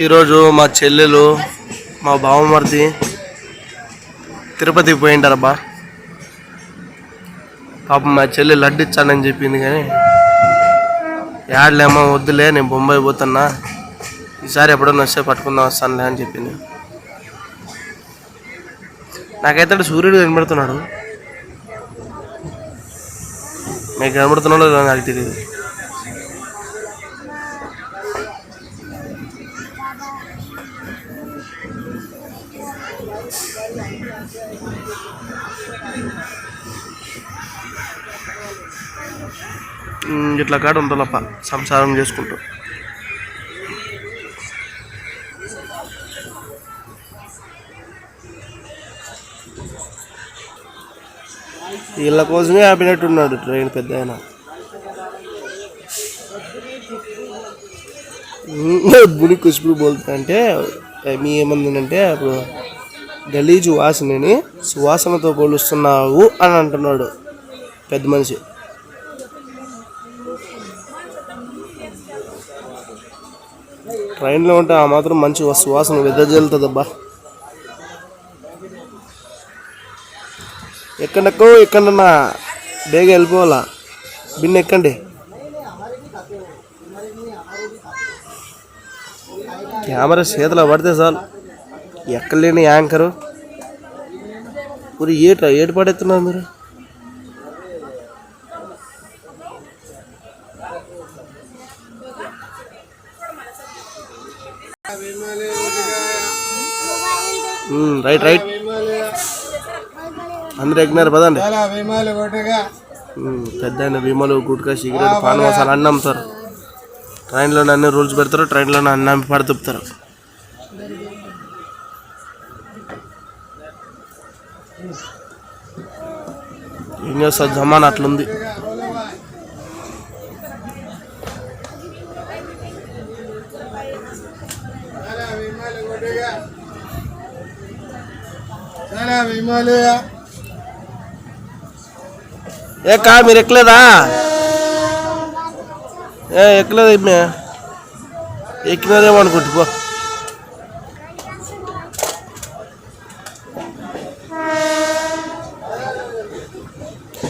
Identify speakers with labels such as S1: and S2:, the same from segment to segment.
S1: ఈరోజు మా చెల్లెలు మా బావమరిది తిరుపతికి పోయింటారబ్బా. పాపం మా చెల్లెలు లడ్డు ఇచ్చానని చెప్పింది, కానీ యాడ్లేమో వద్దులే నేను బొంబాయి పోతున్నా, ఈసారి ఎప్పుడన్నా వస్తే పట్టుకుందాం వస్తానులే అని చెప్పింది. నాకైతే సూర్యుడు కనబడుతున్నాడు, మీకు కనబడుతున్నాడో నాకు తెలియదు. ఇట్లా కాడ ఉండాలప్ప సంసారం చేసుకుంటూ. వీళ్ళ కోసమే ఆపినట్టున్నాడు ట్రైన్ పెద్ద ఆయన. బుని కుష్బు బోల్తా అంటే మీ ఏమందంటే అప్పుడు గలీజు వాసనని సువాసనతో పోలుస్తున్నావు అని అంటున్నాడు పెద్ద మనిషి. ట్రైన్లో ఉంటే ఆ మాత్రం మంచి సువాసన వెదజల్లుతుందబ్బా. ఎక్కడన్నా బేగా వెళ్ళిపోవాలా, బిన్న ఎక్కండి. కెమెరా చేతిలో పడితే చాలు, ఎక్కలేని యాంకరు ఊరి ఏటు పడేస్తున్నారు మీరు. రైట్ అందరు ఎక్కినారు పదండి. పెద్ద విమలు గుట్కా సిగరెట్ పాన్ మసాలా అన్నీ అమ్ముతారు. ట్రైన్లోనే అన్ని రూల్స్ పెడతారు, ట్రైన్లోనే అన్నీ అమ్మి పడుతుపుతారు. ఏం చేస్తారు, జమాన్ అట్లుంది. ఏకా మీరు ఎక్కలేదా? ఎక్కలేదు, ఎక్కినారేమో అనుకుంటు పో.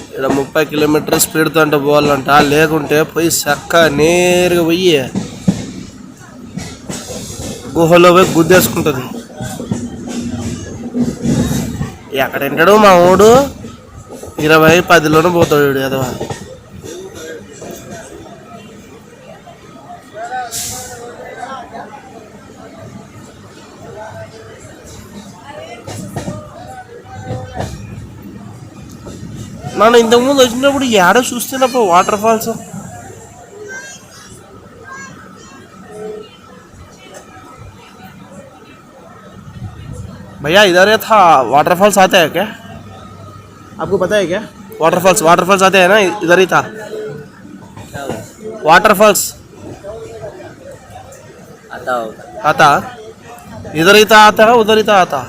S1: ఇక్కడ 30 కిలోమీటర్ స్పీడ్తో అంటే పోవాలంట, లేకుంటే పోయి చక్క నేరుగా పోయి గుహలో పోయి గుద్దేసుకుంటుంది. ఎక్కడ తింటాడు మా ఊడు, 20-10లోనే పోతాడు ఎదవా. నన్ను ఇంతకుముందు వచ్చినప్పుడు ఏడో చూస్తున్నప్పుడు వాటర్ ఫాల్స్. भैया इधर ये था वाटरफॉल्स आते हैं क्या, आपको पता है क्या? वाटरफॉल्स आते हैं ना, इधर ही था वाटरफॉल्स. आता इधर ही था, आता उधर ही था, आता.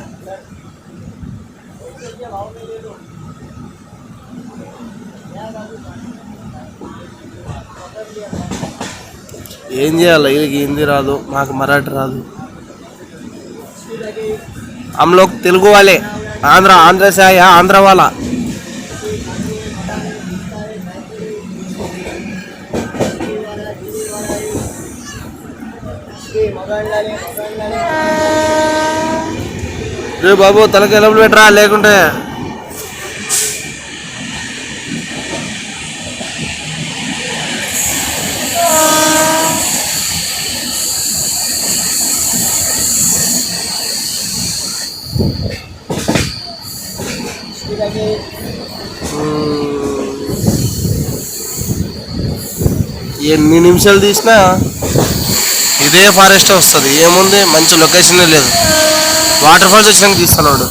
S1: ఏం చేయాలి, వీళ్ళకి హిందీ రాదు, మాకు మరాఠీ రాదు. हम लोग तेलुगु वाले, आंध्र से आया, आंध्र वाला. रे बाबू तलके एलबल పెట్టరా లేకుంటే. ఎన్ని నిమిషాలు తీసినా ఇదే ఫారెస్ట్ వస్తుంది. ఏముంది, మంచి లొకేషన్ లేదు. వాటర్ ఫాల్స్ వచ్చినాక తీస్తున్నాడు.